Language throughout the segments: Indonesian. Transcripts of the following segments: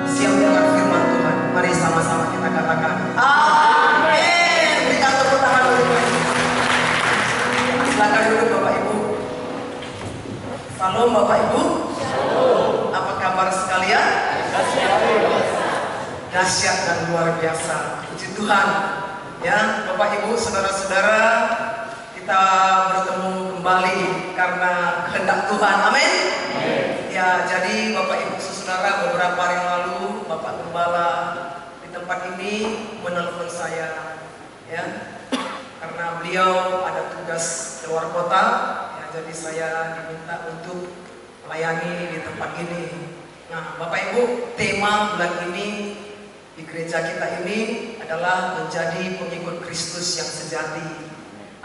siap dengan firman Tuhan. Mari sama-sama kita katakan amin. Berikan tepuk tangan dulu. Silakan duduk Bapak Ibu. Salam Bapak Ibu. Apa kabar sekalian? Dahsyat dan luar biasa. Puji Tuhan. Ya, Bapak Ibu, saudara-saudara, kita bertemu kembali karena kehendak Tuhan. Amin. Ya, jadi Bapak Ibu saudara, beberapa hari yang lalu Bapak Gembala di tempat ini menelpon saya, ya, karena beliau ada tugas keluar kota, ya, jadi saya diminta untuk melayani di tempat ini. Nah, Bapak Ibu, tema bulan ini di gereja kita ini adalah menjadi pengikut Kristus yang sejati.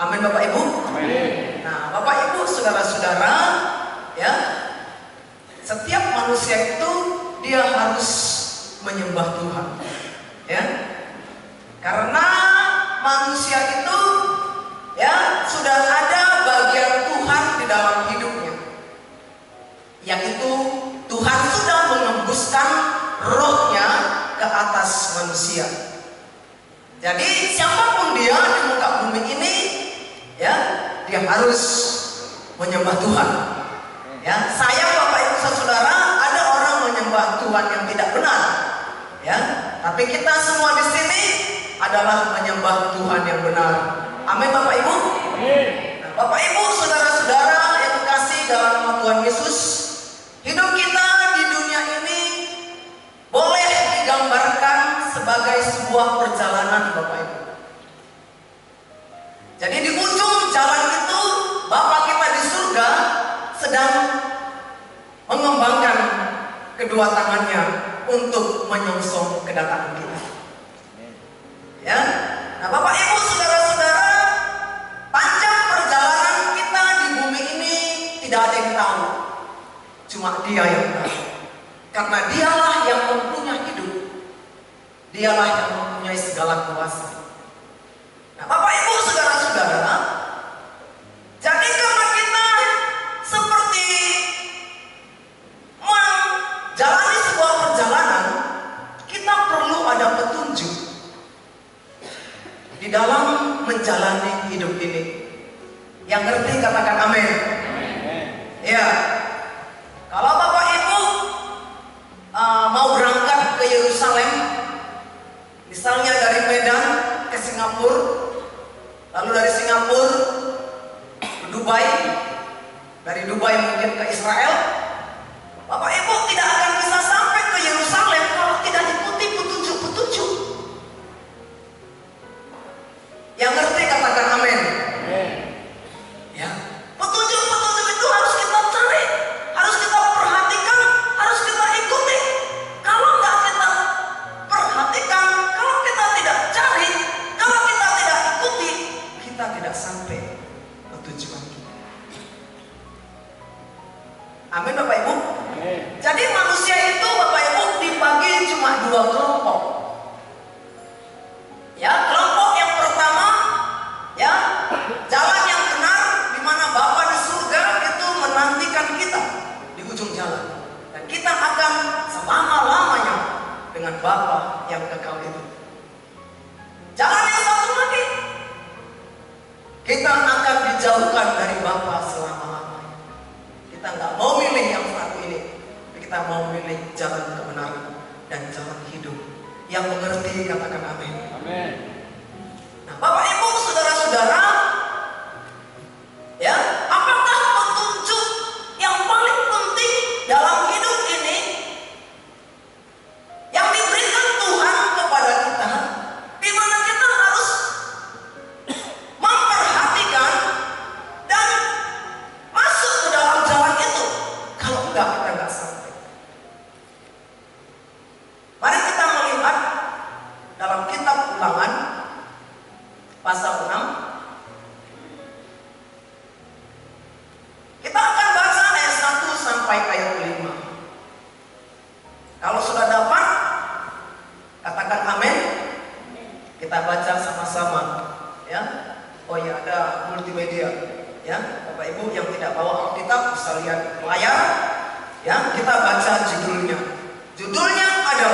Amin Bapak Ibu. Amin. Nah, Bapak Ibu saudara-saudara, ya, setiap manusia itu dia harus menyembah Tuhan, ya, karena manusia itu, ya, sudah ada bagian Tuhan di dalam hidupnya, yaitu Tuhan sudah mengembuskan rohnya ke atas manusia. Jadi siapapun dia di muka bumi ini, ya, dia harus menyembah Tuhan. Ya, saya Bapak Ibu saudara, ada orang menyembah Tuhan yang tidak benar, ya, tapi kita semua di sini adalah menyembah Tuhan yang benar. Amin Bapak Ibu. Nah, Bapak Ibu saudara-saudara yang dikasihi dalam nama Tuhan Yesus, hidup kita di dunia ini boleh digambarkan sebagai sebuah perjalanan Bapak Ibu. Jadi di ujung jalan itu Bapa kita di surga sedang mengembangkan kedua tangannya untuk menyongsong kedatangan kita. Ya, nah Bapak Ibu saudara-saudara, panjang perjalanan kita di bumi ini tidak ada yang tahu, cuma Dia yang tahu. Karena Dialah yang mempunyai hidup, Dialah yang mempunyai segala kuasa. Nah Bapak Ibu saudara-saudara, jadi karena kita seperti menjalani sebuah perjalanan, kita perlu ada petunjuk di dalam menjalani hidup ini. Yang ngerti katakan amin. Ya, kalau Bapak Ibu mau berangkat ke Yerusalem, misalnya dari Medan ke Singapura, lalu dari Singapura ke Dubai, dari Dubai mungkin ke Israel, Bapak Ibu tidak akan bisa sampai ke Yerusalem kalau tidak ikuti petunjuk-petunjuk. Yang ngerti katakan amin. Ya, petunjuk-petunjuk itu harus kita cari, harus kita perhatikan, harus kita ikuti. Kalau nggak kita perhatikan, kalau kita tidak cari, kalau kita tidak ikuti, kita tidak sampai ke tujuan kita. Amin Bapak Ibu. Jadi manusia itu Bapak Ibu dibagi cuma dua kelompok. Ya, kelompok yang pertama, ya, jalan yang benar di mana Bapa di surga itu menantikan kita di ujung jalan, dan kita akan selama-lamanya dengan Bapa yang kekal itu. Jalan yang satu lagi, kita akan dijauhkan dari Bapa selama-lamanya. Kita nggak mau milih yang satu ini, tapi kita mau milih jalan kebenaran dan jalan hidup. Yang mengerti katakan amin. Amin. Nah, Bapak Ibu saudara-saudara, ya, apakah petunjuk yang paling penting dalam hidup ini yang diberikan Tuhan kepada kita, di mana kita harus memperhatikan dan masuk ke dalam jalan itu? Kalau enggak, kita enggak sampai. Mari kita melihat dalam kitab Ulangan pasal 6. Kita akan baca ayat 1 sampai ayat 5. Kalau sudah dapat, katakan amin. Kita baca sama-sama, ya. Oh ya, ada multimedia, ya. Bapak Ibu yang tidak bawa Alkitab bisa lihat layar, ya. Kita baca judulnya. Judulnya adalah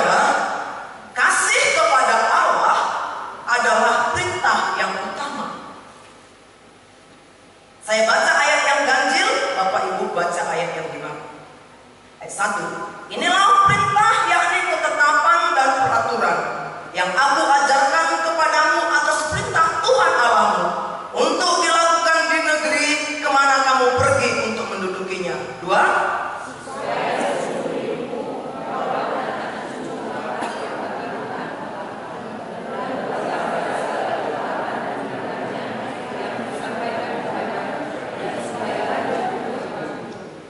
1. Inilah perintah, yakni ketetapan dan peraturan yang aku ajarkan kepadamu atas perintah Tuhan Allahmu untuk dilakukan di negeri kemana kamu pergi untuk mendudukinya. 2.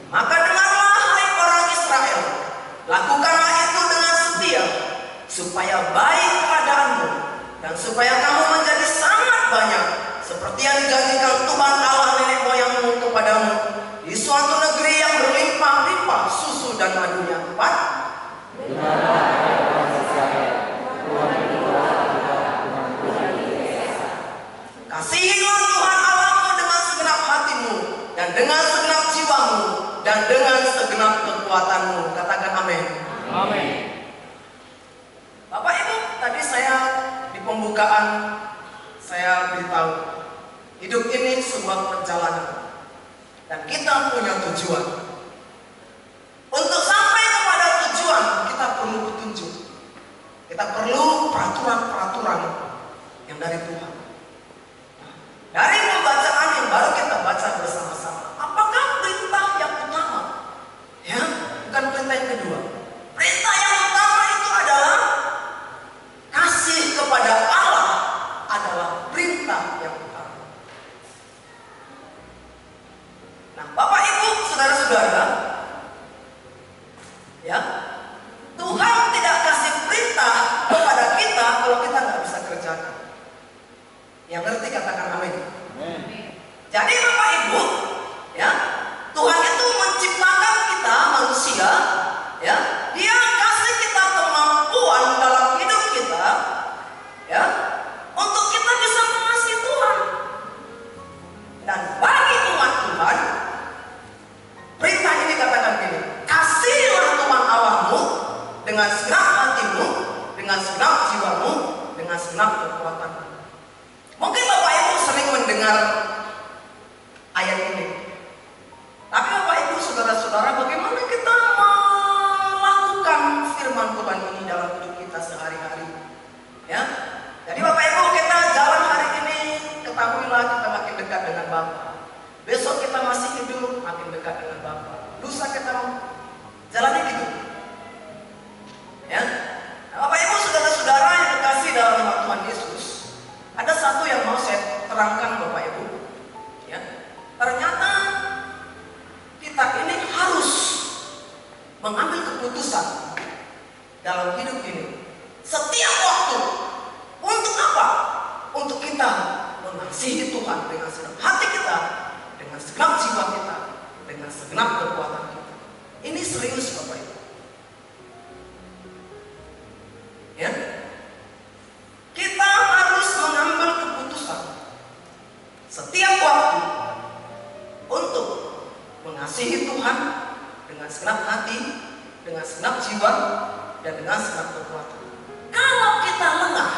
Maka dengarlah, hai orang Israel, lakukanlah itu dengan setia, supaya baik keadaanmu dan supaya kamu menjadi sangat banyak, seperti yang dijanjikan Tuhan Allah nenek moyangmu kepadamu di suatu negeri yang berlimpah-limpah susu dan madunya. 4. Kasihilah Tuhan Allahmu dengan segenap hatimu dan dengan segenap jiwamu dan dengan segenap kekuatanmu. Katakan amin. Amin. Bapak Ibu, tadi saya di pembukaan saya beritahu hidup ini sebuah perjalanan dan kita punya tujuan. Untuk sampai kepada tujuan kita perlu petunjuk, kita perlu peraturan-peraturan yang dari Tuhan. Dari pembacaan yang baru kita baca bersama-sama, apakah perintah yang utama? Ya, bukan perintah yang kedua. Perintah yang utama itu adalah kasih kepada Allah adalah perintah yang utama. Nah, Bapak Ibu, saudara-saudara, ya, Tuhan tidak kasih perintah kepada kita kalau kita nggak bisa kerjakan. Yang ngerti katakan amin. Jadi Bapak Ibu, ya, Tuhan itu menciptakan kita manusia, ya, Dia kasih kita kemampuan dalam hidup kita, ya, untuk kita bisa mengasihi Tuhan. Dan bagi umat Tuhan, perintah ini katakan gini: kasihilah Tuhan Allahmu dengan segenap hatimu, dengan segenap jiwamu, dengan segenap kekuatanmu. Mungkin Bapak Ibu sering mendengar ayat ini. Tapi Bapak Ibu, saudara-saudara, bagaimana kita melakukan firman Tuhan ini dalam hidup kita sehari-hari? Ya. Jadi Bapak Ibu, kita jalan hari ini, ketahuilah kita makin dekat dengan Bapa. Besok kita masih hidup, makin dekat dengan Bapa. Lusa kita jalannya gitu. Ya. Nah, Bapak Ibu, saudara-saudara yang dikasih dalam nama Tuhan Yesus, ada satu yang mau saya terangkan Bapak Ibu, ya. Ternyata kita ini harus mengambil keputusan dalam hidup ini setiap waktu. Untuk apa? Untuk kita mengasihi Tuhan dengan segenap hati kita, dengan segenap jiwa kita, dengan segenap kekuatan kita. Ini serius Bapak Ibu, ya. Kita harus mengambil keputusan setiap waktu untuk mengasihi Tuhan dengan segenap hati, dengan segenap jiwa, dan dengan segenap kekuatan. Kalau kita lengah,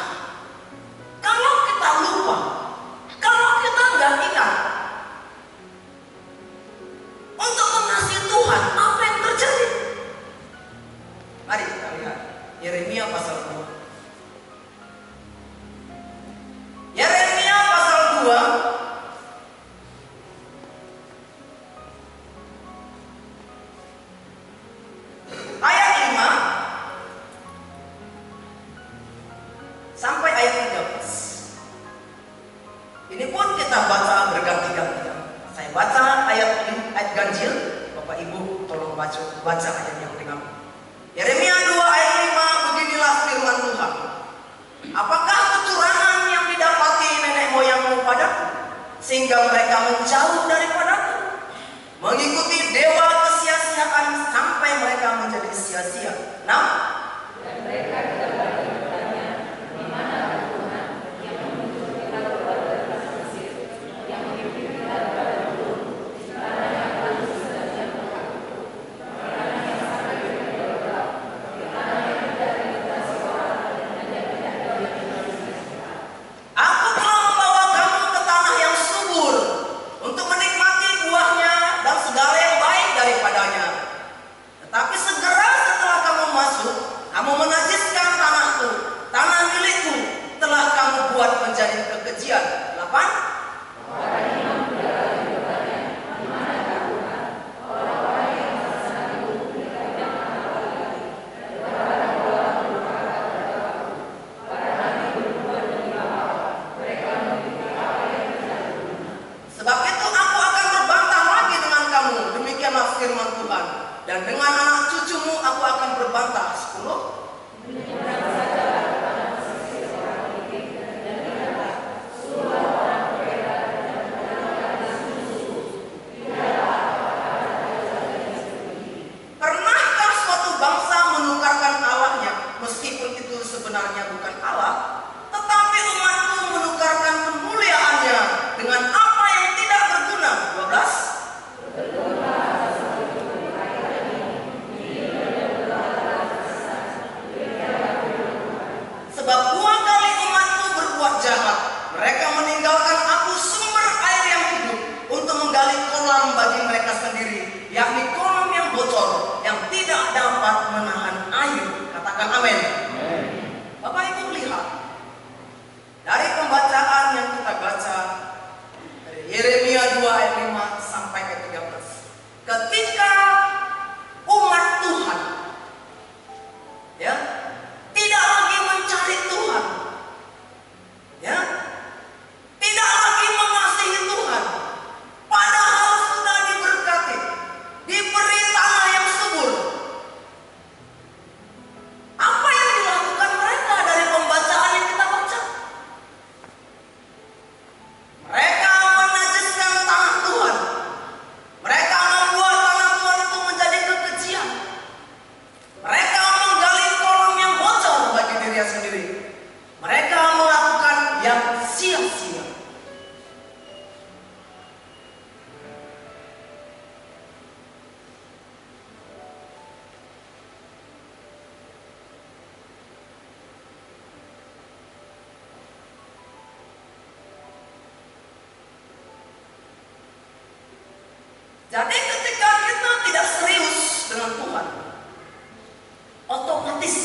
kalau kita lupa, kalau kita nggak ingat untuk mengasihi Tuhan, apa yang terjadi? Mari kita lihat Yeremia pasal 2. Yeremia pasal 2 ayat 5 sampai ayat 13. Ini pun kita baca berganti-gantian. Saya baca ayat ganjil, Bapak Ibu tolong baca ayat yang ringan. Yeremia 2 ayat 5, beginilah firman Tuhan. Apakah kecurangan yang didapati nenek moyangmu padaku, sehingga mereka menjauh daripadaku, mengikuti dewa kesia-siaan sampai mereka menjadi sia-sia? Nah, dan mereka kembali bertanya, di mana Tuhan yang menuntut kita keluar dari Mesir, yang memimpin kita kepada Gurun, di mana yang lalu sudah jatuh, di mana yang sampai kita berdoa, di mana yang dari kita sekolah dan yang tidak dari kita. Aku telah membawa kamu ke tanah yang subur untuk menikmati buahnya dan segala yang baik daripada dan dengan anak cucumu aku akan berbantah. 10. Pernahkah suatu bangsa menukarkan Allahnya, meskipun itu sebenarnya bukan Allah, tetapi umatku menukarkan kemuliaannya dengan apa yang tidak berguna? 12. Sebab 2 kali umatku berbuat jahat, mereka meninggalkan aku sumber air yang hidup untuk menggali kolam bagi mereka sendiri, yakni kolam yang bocor yang tidak dapat menahan air. Katakan amin. Bapak Ibu lihat dari pembacaan yang kita baca dari Yeremia 2 ayat 5 sampai ke 13, ketika umat Tuhan ya tidak lagi mencari Tuhan, ya tidak lagi mengasihi Tuhan, padahal sudah diberkati, diberi tanah yang subur. Apa yang dilakukan mereka dari pembacaan yang kita baca? Mereka menajiskan tanah Tuhan. Mereka membuat tanah Tuhan itu menjadi kekejian. Mereka menggali kolam yang bocor bagi dirinya sendiri. Mereka melakukan yang sia-sia. Jadi ketika kita tidak serius dengan Tuhan, otomatis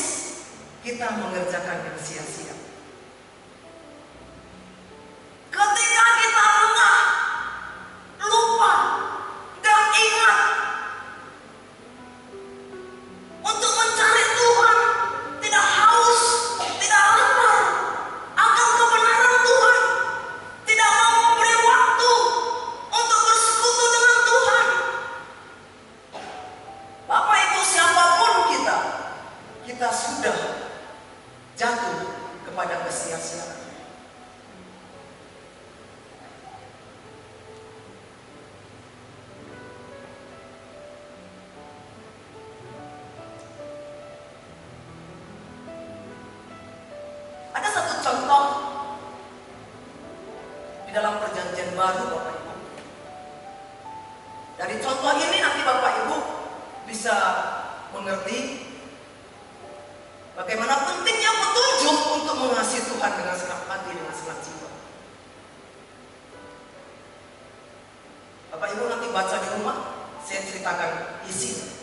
kita mengerjakan yang sia-sia. Ketika kita lengah, lupa, gak ingat untuk mencari Tuhan, tidak haus, tidak lapar akan kebenaran Tuhan, tidak mau memberi waktu untuk bersekutu dengan Tuhan. Bapak Ibu, siapapun kita sudah jatuh kepada kesia-siaan. Ada satu contoh di dalam perjanjian baru, Bapak Ibu. Dari contoh ini nanti Bapak Ibu bisa mengerti bagaimana pentingnya petunjuk untuk mengasihi Tuhan dengan segenap hati, dengan segenap jiwa. Bapak Ibu nanti baca di rumah, saya ceritakan isinya.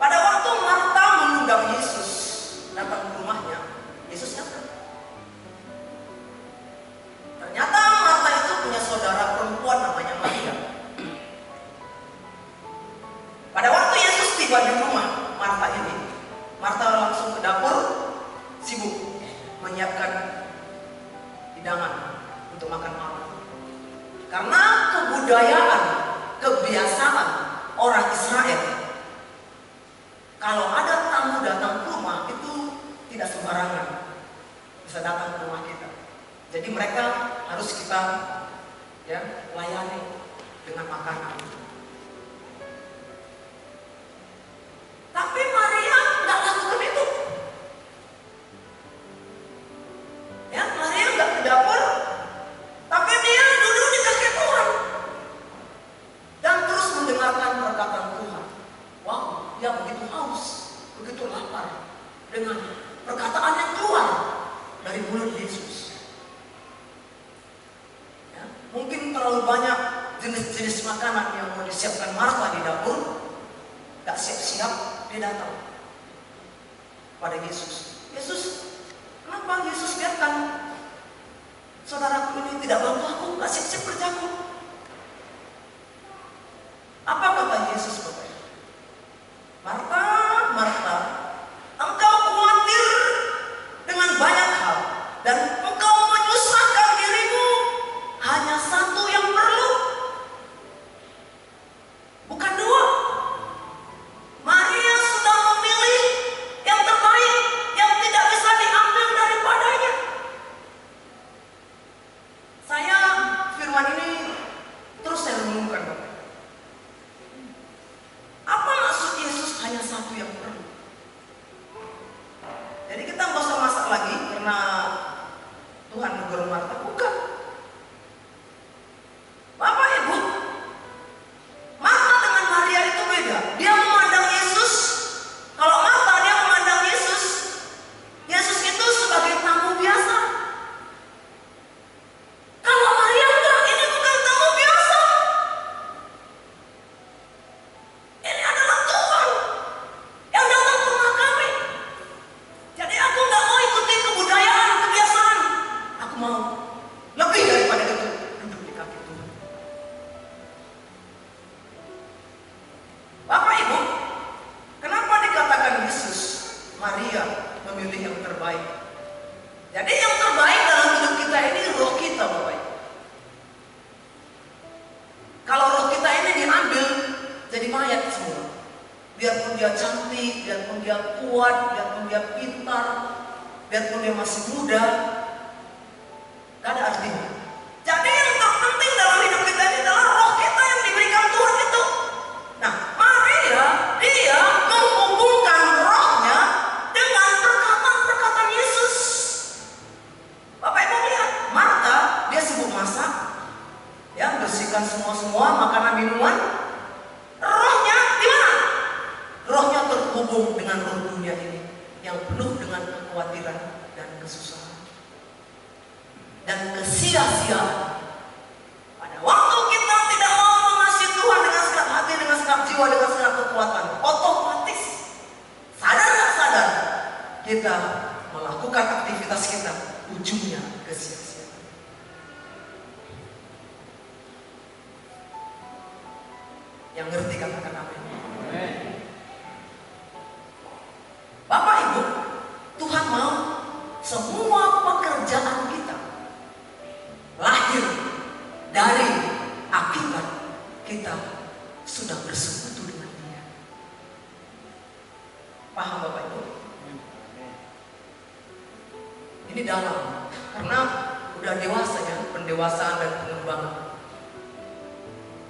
Pada waktu Marta mengundang Yesus datang ke rumahnya, Yesus datang. Ternyata Marta itu punya saudara perempuan namanya Maria. Pada waktu Yesus tiba di rumah Marta ini, Marta langsung ke dapur, sibuk menyiapkan hidangan untuk makan malam. Karena kebudayaan, kebiasaan orang Israel, kalau ada tamu datang ke rumah itu tidak sembarangan bisa datang ke rumah kita. Jadi mereka harus kita layani dengan makanan. Tapi Maria nggak lakukan itu. Ya, Maria nggak ke dapur, tapi dia duduk di kaki Tuhan dan terus mendengarkan perkataan Tuhan. Wow, dia begitu haus, begitu lapar dengan perkataan yang keluar dari mulut Yesus. Ya, mungkin terlalu banyak jenis-jenis makanan yang mau disiapkan Marta di dapur, gak siap-siap. Dia datang pada Yesus. Yesus, kenapa Yesus biarkan saudaraku ini tidak bantu aku, gak siap-siap kerjaku? Apa kata Yesus Bapak? Marta, Marta, engkau khawatir dengan banyak hal dan engkau menyusahkan dirimu. Hanya satu yang perlu, bukan dua. layak semua. Biarpun dia cantik, biarpun dia kuat, biarpun dia pintar, biarpun dia masih muda, gak ada artinya. Jadi yang terpenting dalam hidup kita ini adalah roh kita yang diberikan Tuhan itu. Nah, Maria, dia menghubungkan rohnya dengan perkataan-perkataan Yesus. Bapak Ibu lihat, Marta, dia sibuk masak, ya, bersihkan semua makanan minuman. Rohnya di mana? Rohnya terhubung dengan roh dunia ini yang penuh dengan kekhawatiran dan kesusahan dan kesia-siaan. Pada waktu kita tidak mau mengasihi Tuhan dengan segenap hati, dengan segenap jiwa, dengan segenap kekuatan, otomatis sadar nggak sadar kita melakukan aktivitas kita, ujungnya kesia-siaan. Yang ngerti katakan amin. Bapak Ibu, Tuhan mau semua pekerjaan kita lahir dari akibat kita sudah bersekutu dengan Dia. Paham Bapak Ibu? Ini dalam, karena udah dewasa ya, pendewasaan dan pengembangan.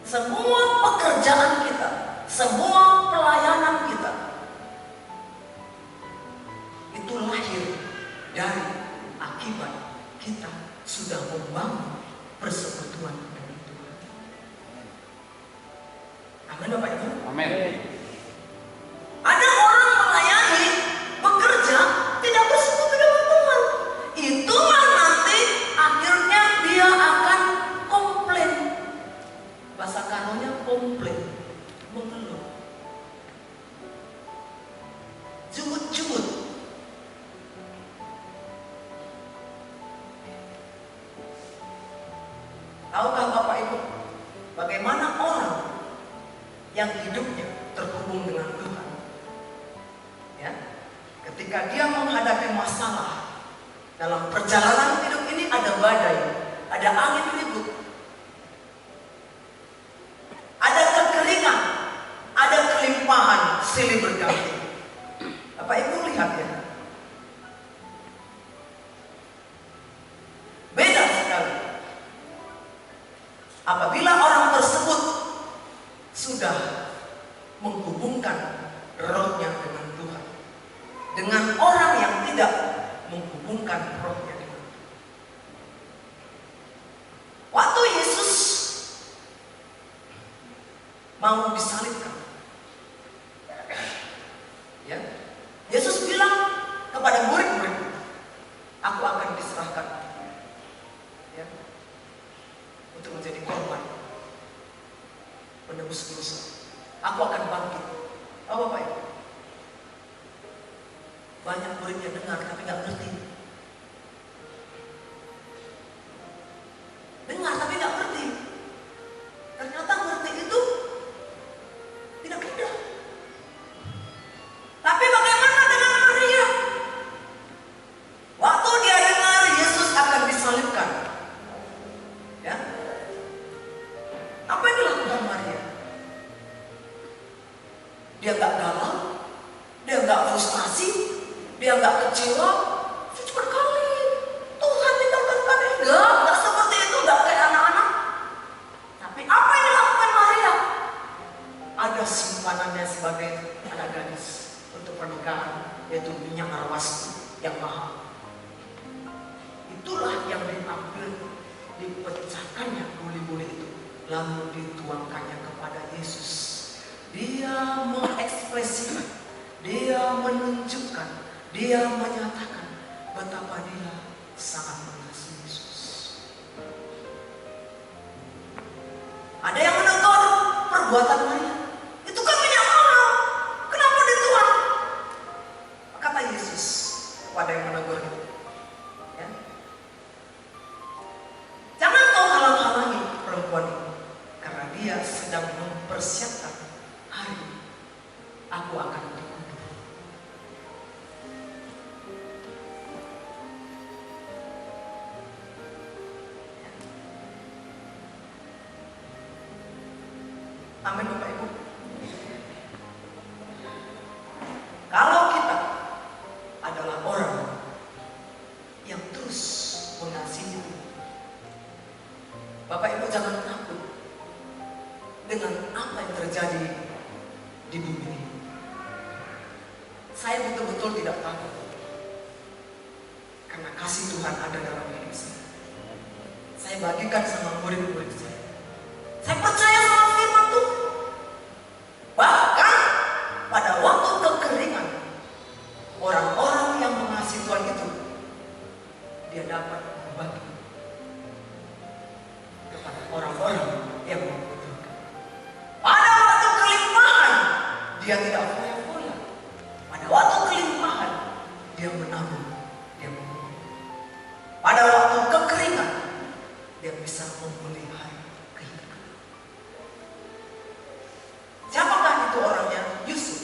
Semua pekerjaan kita, semua pelayanan kita itu lahir dari akibat kita sudah membangun persekutuan dengan Tuhan. Amin Bapak Ibu. Amin. Ada orang melayani, bekerja, tidak bersekutu dengan Tuhan. Itulah nanti akhirnya dia akan komplain. Bahasa kanonya komplain, mengeluh, jumut-jumut. Tahukah Bapak Ibu, bagaimana orang yang hidupnya terhubung dengan Tuhan, ya, ketika dia menghadapi masalah dalam perjalanan hidup ini, ada badai, ada angin ribut, ada kekeringan, ada kelimpahan silih berganti. Bapak Ibu lihat ya, beda sekali apabila orang tersebut sudah menghubungkan rohnya dengan Tuhan, dengan orang yang tidak menghubungkan rohnya dengan Tuhan. Waktu Yesus mau disalibkan, ya, Yesus bilang kepada murid-murid, aku akan diserahkan, ya, untuk menjadi korban menebus dosa. Aku akan bangkit. Oh Bapak Ibu, banyak muridnya dengar tapi nggak ngerti. Dengar tapi nggak ngerti. Ternyata ngerti itu tidak mudah. Tapi bagaimana dengan Maria? Waktu dia dengar Yesus akan disalibkan, ya, apa yang dilakukan Maria? Dia nggak galau, dia nggak frustasi, dia nggak kecewa. Cuma kali Tuhan tinggalkan kami, nggak seperti itu, nggak kayak anak-anak. Tapi apa yang dilakukan Maria? Ada simpanannya sebagai anak gadis untuk pernikahan, yaitu minyak arwasti yang mahal. Itulah yang diambil, dipecahkannya buli-buli itu, lalu dituangkannya kepada Yesus. Dia mengekspresikan, dia menunjukkan, dia menyatakan betapa dia sangat mengasihi Yesus. Ada yang menegur perbuatan Maria, itu kan minyak mahal, kenapa dituang? Kata Yesus pada yang menegur itu, ya, jangan kau halang-halangi perempuan ini, karena dia sedang mempersiapkan hari aku akan dikubur. Amin Bapak Ibu. di bumi ini. Saya betul-betul tidak takut karena kasih Tuhan ada dalam hidup saya. Saya bagikan sama murid-murid saya. Saya percaya sama firman Tuhan. Bahkan pada waktu kekeringan, orang-orang yang mengasihi Tuhan itu, dia dapat berbagi kepada orang-orang yang membutuhkan. Pada waktu kelimpahan, dia tidak foya-foya. Pada waktu kelimpahan, dia menabung, dia memberi. Pada waktu kekeringan, dia bisa memelihara kehidupan. Siapakah itu orangnya? Yusuf.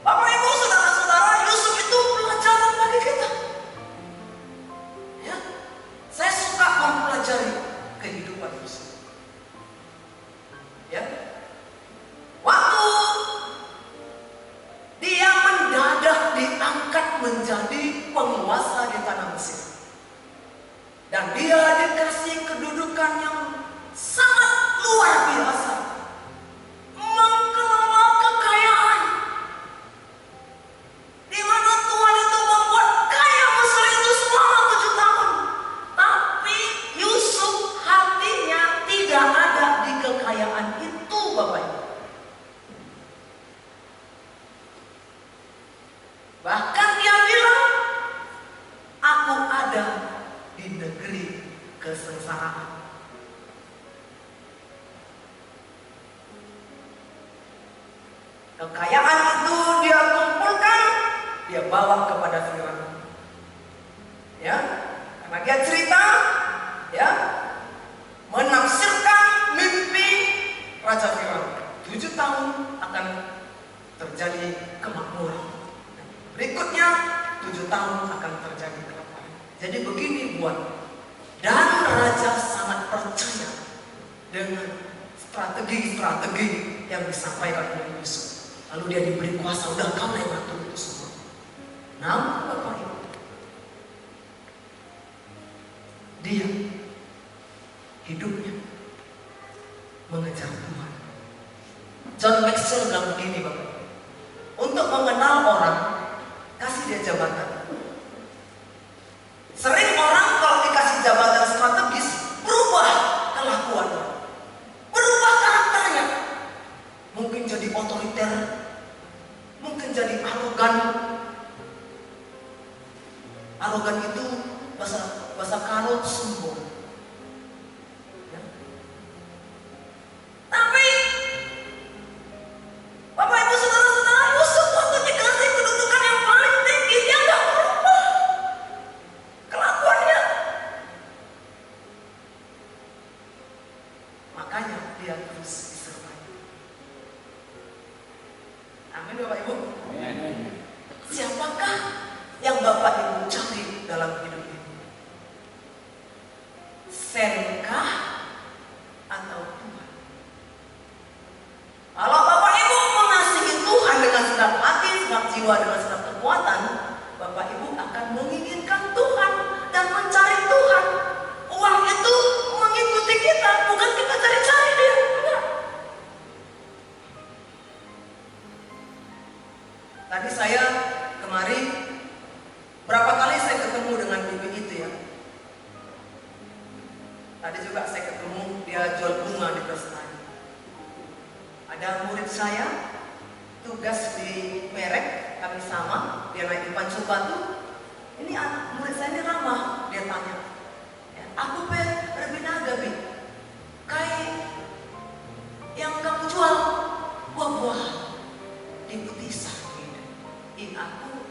Bapak Ibu, saudara-saudara, Yusuf itu pelajaran bagi kita. Ya, saya suka mempelajari kehidupan Yusuf. Ya, waktu dia mendadak diangkat menjadi penguasa di tanah Mesir, dan dia dikasih kedudukan yang sangat luar biasa, mengelola kekayaan, di mana Tuhan itu membuat kaya Mesir itu selama 7 tahun. Tapi Yusuf hatinya tidak ada di kekayaan itu, Bapak Ibu. Bahkan dia bilang, aku ada di negeri kesengsaraan. Kekayaan itu dia kumpulkan, dia bawa kepada Firaun. Ya, karena dia cerita, ya, menafsirkan mimpi Raja Firaun. 7 tahun akan terjadi kemakmuran. Berikutnya 7 tahun akan terjadi kelaparan. Jadi begini buat, dan raja sangat percaya dengan strategi-strategi yang disampaikan oleh Yusuf. Lalu dia diberi kuasa, udah kau yang ngatur itu semua. Namun Bapak Ibu, dia hidupnya mengejar Tuhan. John Maxwell bilang begini, Bapak Ibu, untuk mengenal orang, kasih dia jabatan. Sering orang kalau dikasih jabatan strategis, berubah kelakuannya, berubah karakternya. Mungkin jadi otoriter, mungkin jadi arogan. Arogan itu bahasa Karo sombong. Ya. Tapi Bapak Ibu saudara-saudara, Yusuf waktu dikasih kedudukan yang paling tinggi, dia nggak berubah kelakuannya. Makanya dia terus disertai. Amin Bapak Ibu. Siapakah yang Bapak Ibu cari dalam hidup ini? Senkah atau Tuhan? Kalau Bapak Ibu mengasihi Tuhan dengan segenap hati, segenap jiwa, dengan segenap kekuatan, Bapak Ibu akan menginginkan Tuhan dan mencari Tuhan. Uang itu mengikuti kita, bukan kita cari-cari dia. Enggak. Tadi saya kemari, berapa kali saya ketemu dengan ibu itu ya. Tadi juga saya ketemu, dia jual bunga di Prestani. Ada murid saya, tugas di merek, kami sama, dia naik di Pancur Batu. Ini anak murid saya ini ramah, dia tanya, aku berbinaga bi, kayak yang kamu jual buah-buahan di Putisa. Aku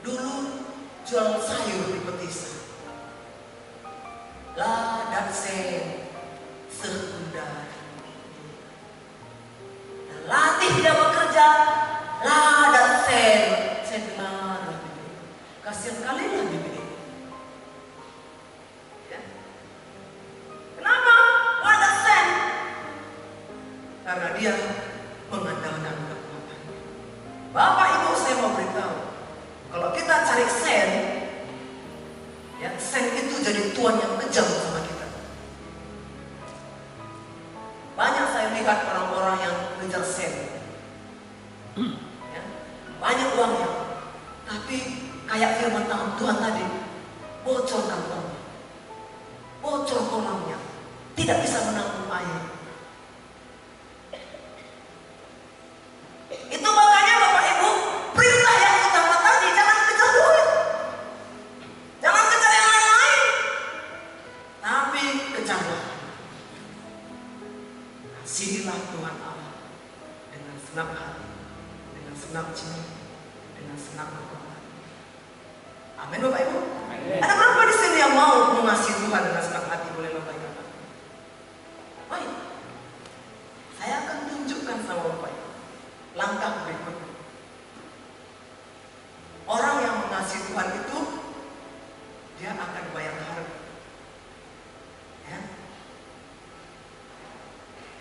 dulu jual sayur di Petisa. Lah dan sen sekundar. Latih tidak bekerja. Lah dan sen dengar. Kasihan kali lah bibi. Ya. Kenapa? Lah dan sen. Karena dia mengandalkan kekuatan. Bapak Ibu, saya mau beritahu, kalau kita cari sen, ya sen itu jadi tuan yang kejam sama kita. melihat orang-orang yang ngejar sen, ya, banyak uangnya, tapi kayak firman Tuhan tadi, bocorkan uangnya, bocor kolamnya, tidak bisa menampung air. Itu makanya Bapak Ibu, perintah yang utama tadi, jangan kejar duit, jangan kejar yang lain-lain, tapi kejarlah, kasihilah Tuhan Allah dengan senang hati, dengan senang jiwa, dengan senang hati. Amin Bapak Ibu. Ada berapa di sini yang mau mengasihi Tuhan dengan senang hati? Boleh Bapak Ibu? Baik, saya akan tunjukkan sama Bapak Ibu langkah berikutnya. Orang yang mengasihi Tuhan itu dia akan bayar harga, ya,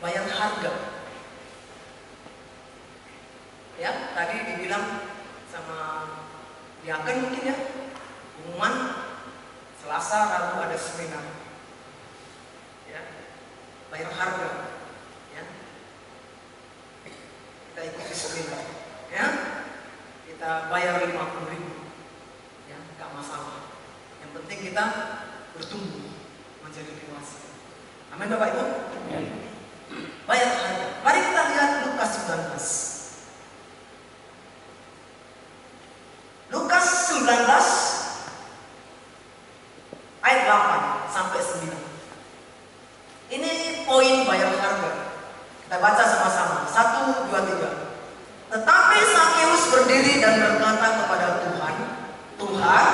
bayar harga. Ya, tadi dibilang sama diaken mungkin ya, pengumuman Selasa Rabu ada seminar, ya, bayar harga, ya, kita ikuti seminar, ya, kita bayar 50.000, ya, nggak masalah. Yang penting kita bertumbuh menjadi dewasa. Amin Bapak Ibu. Bayar harga. Mari kita lihat Lukas 19. Lukas 19 ayat 8 sampai 9. Ini poin bayar harga. Kita baca sama-sama. 1, 2, 3. Tetapi Sakeus berdiri dan berkata kepada Tuhan, Tuhan,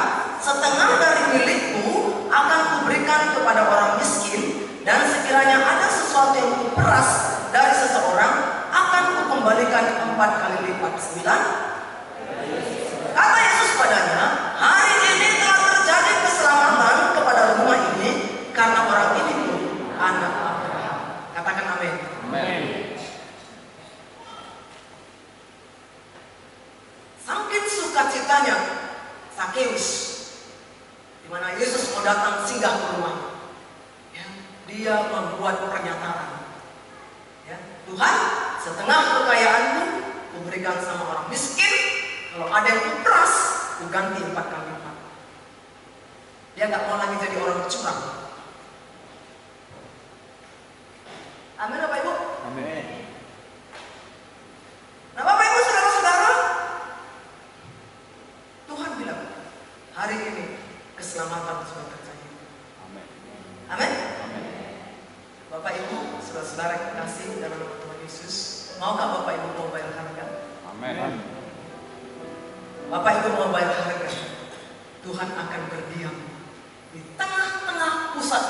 setengah dari milikku akan kuberikan kepada orang miskin, dan sekiranya ada sesuatu yang kuperas dari seseorang, akan kukembalikan 4 kali lipat. 9. Kata Yesus padanya, hari ini telah terjadi keselamatan kepada rumah ini, karena orang ini pun anak Abraham. Katakan amin. Amin. Saking sukacitanya Sakeus, di mana Yesus mau datang singgah ke rumah, ya, dia membuat pernyataan, ya, Tuhan, setengah kekayaanmu kuberikan sama orang miskin. Kalau ada yang kuperas, ku ganti 4 kali lipat. Dia nggak mau lagi jadi orang curang. Amin Bapak Ibu. Amin. Nah Bapak Ibu saudara-saudara, Tuhan bilang hari ini keselamatan sudah terjadi. Amin. Amin. Amin. Bapak Ibu saudara-saudara yang kasih dalam nama Tuhan Yesus, maukah Bapak Ibu mau bayar harga? Amin. Bapak Ibu mau bayar harga, Tuhan akan berdiam di tengah-tengah pusat